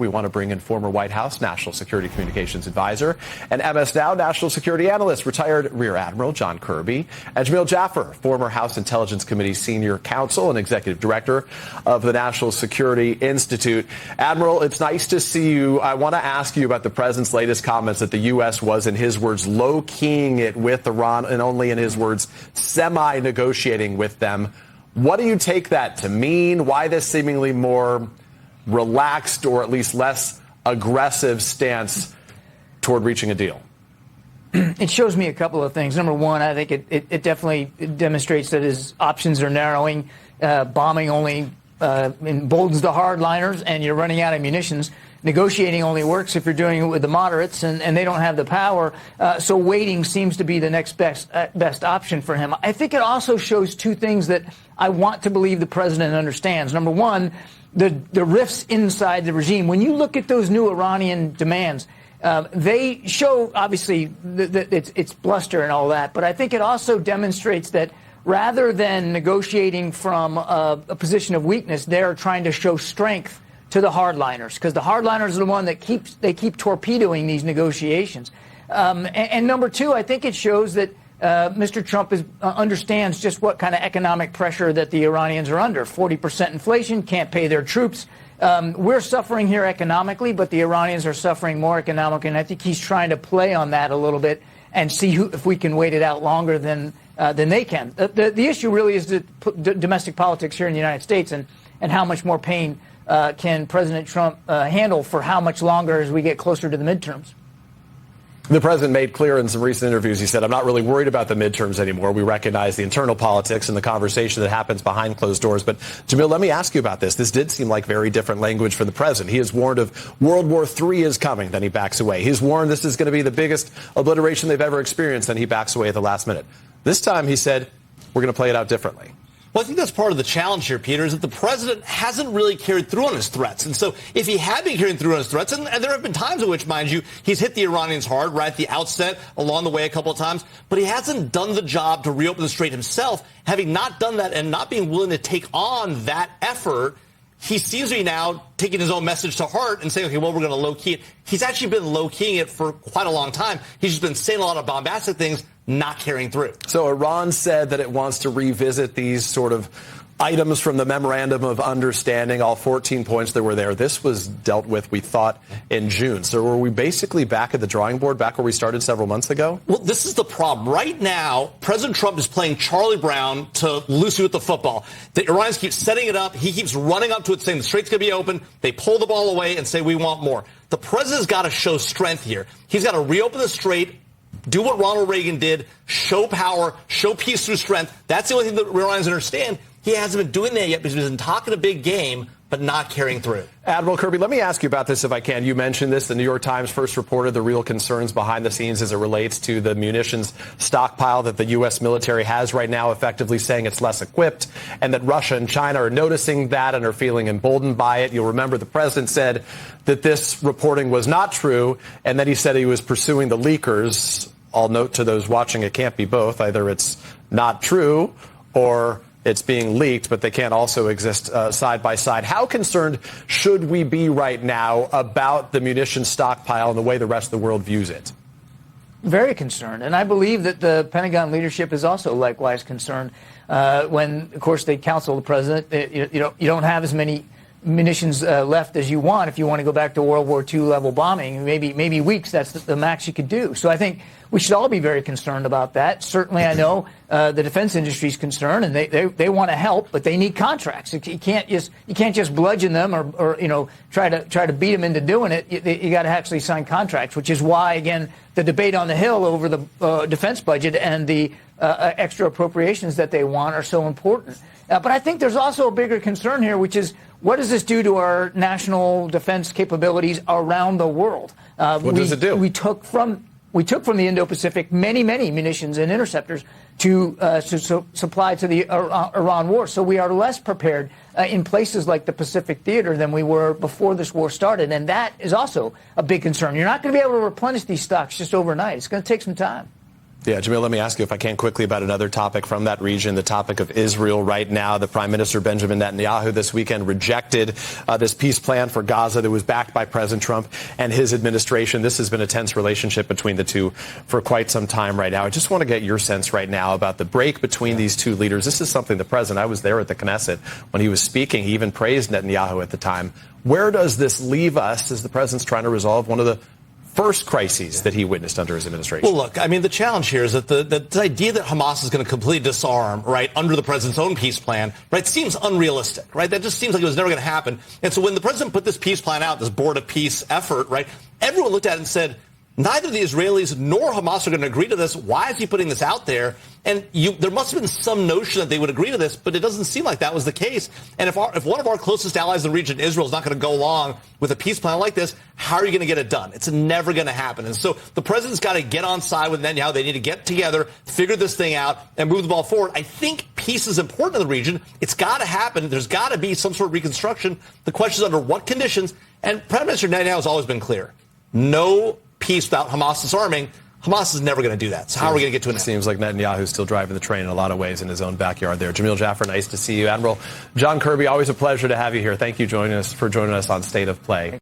We want to bring in former White House National Security Communications Advisor and MS Now National Security Analyst, retired Rear Admiral John Kirby, and Jamil Jaffer, former House Intelligence Committee Senior Counsel and Executive Director of the National Security Institute. Admiral, it's nice to see you. I want to ask you about the president's latest comments that the U.S. was, in his words, low-keying it with Iran and only, in his words, semi-negotiating with them. What do you take that to mean? Why this seemingly more relaxed or at least less aggressive stance toward reaching a deal? It shows me a couple of things. Number one, I think it definitely demonstrates that his options are narrowing. Bombing only emboldens the hardliners, and you're running out of munitions. Negotiating only works if you're doing it with the moderates, and they don't have the power. So waiting seems to be the next best option for him. I think it also shows two things that I want to believe the president understands. Number one, the rifts inside the regime. When you look at those new Iranian demands, they show, obviously, that it's bluster and all that. But I think it also demonstrates that rather than negotiating from a position of weakness, they're trying to show strength to the hardliners, because the hardliners are the one that keep torpedoing these negotiations. And number two, I think it shows that Mr. Trump understands just what kind of economic pressure that the Iranians are under. 40% inflation, can't pay their troops. We're suffering here economically, but the Iranians are suffering more economically, and I think he's trying to play on that a little bit and see if we can wait it out longer than they can. The issue really is the domestic politics here in the United States, and how much more pain can President Trump handle for how much longer as we get closer to the midterms. The president made clear in some recent interviews, he said, I'm not really worried about the midterms anymore. We recognize the internal politics and the conversation that happens behind closed doors. But, Jamil, let me ask you about this. This did seem like very different language for the president. He has warned of World War III is coming, then he backs away. He's warned this is going to be the biggest obliteration they've ever experienced, then he backs away at the last minute. This time he said, we're going to play it out differently. Well, I think that's part of the challenge here, Peter, is that the president hasn't really carried through on his threats. And so if he had been carrying through on his threats, and there have been times in which, mind you, he's hit the Iranians hard right at the outset, along the way a couple of times, but he hasn't done the job to reopen the strait himself. Having not done that and not being willing to take on that effort, he seems to be now taking his own message to heart and saying, okay, well, we're going to low-key it. He's actually been low-keying it for quite a long time. He's just been saying a lot of bombastic things, not carrying through. So Iran said that it wants to revisit these sort of items from the Memorandum of Understanding, all 14 points that were there. This was dealt with, we thought, in June. So were we basically back at the drawing board, back where we started several months ago? Well, this is the problem. Right now, President Trump is playing Charlie Brown to Lucy with the football. The Iranians keep setting it up. He keeps running up to it, saying the strait's going to be open. They pull the ball away and say, we want more. The president's got to show strength here. He's got to reopen the strait, do what Ronald Reagan did, show power, show peace through strength. That's the only thing that Iranians understand. He hasn't been doing that yet because he's been talking a big game, but not carrying through. Admiral Kirby, let me ask you about this if I can. You mentioned this. The New York Times first reported the real concerns behind the scenes as it relates to the munitions stockpile that the U.S. military has right now, effectively saying it's less equipped, and that Russia and China are noticing that and are feeling emboldened by it. You'll remember the president said that this reporting was not true, and then he said he was pursuing the leakers. I'll note to those watching, it can't be both. Either it's not true or it's being leaked, but they can't also exist side by side. How concerned should we be right now about the munitions stockpile and the way the rest of the world views it? Very concerned. And I believe that the Pentagon leadership is also likewise concerned when, of course, they counsel the president. You don't have as many munitions left as you want if you want to go back to World War II level bombing. Maybe weeks, that's the max you could do. So I think we should all be very concerned about that. Certainly, I know the defense industry is concerned, and they want to help, but they need contracts. You can't just bludgeon them or try to beat them into doing it. You got to actually sign contracts, which is why, again, the debate on the Hill over the defense budget and the extra appropriations that they want are so important. But I think there's also a bigger concern here, which is, what does this do to our national defense capabilities around the world? What does it do? We took from the Indo-Pacific many munitions and interceptors to supply to the Iran war. So we are less prepared in places like the Pacific Theater than we were before this war started. And that is also a big concern. You're not going to be able to replenish these stocks just overnight. It's going to take some time. Yeah, Jamil, let me ask you, if I can, quickly about another topic from that region, the topic of Israel right now. The Prime Minister Benjamin Netanyahu this weekend rejected this peace plan for Gaza that was backed by President Trump and his administration. This has been a tense relationship between the two for quite some time right now. I just want to get your sense right now about the break between these two leaders. This is something the president, I was there at the Knesset when he was speaking. He even praised Netanyahu at the time. Where does this leave us as the president's trying to resolve one of the first crises that he witnessed under his administration? Well, look, I mean, the challenge here is that the idea that Hamas is going to completely disarm, right, under the president's own peace plan, right, seems unrealistic, right? That just seems like it was never going to happen. And so when the president put this peace plan out, this board of peace effort, right, everyone looked at it and said, neither the Israelis nor Hamas are going to agree to this. Why is he putting this out there? And there must have been some notion that they would agree to this, but it doesn't seem like that was the case. And if one of our closest allies in the region, Israel, is not going to go along with a peace plan like this, how are you going to get it done? It's never going to happen. And so the president's got to get on side with Netanyahu. They need to get together, figure this thing out, and move the ball forward. I think peace is important in the region. It's got to happen. There's got to be some sort of reconstruction. The question is under what conditions. And Prime Minister Netanyahu has always been clear. No peace without Hamas disarming. Hamas is never going to do that. So how are we going to get to it? It seems like Netanyahu's still driving the train in a lot of ways in his own backyard there. Jamil Jaffer, nice to see you. Admiral John Kirby, always a pleasure to have you here. Thank you for joining us on State of Play.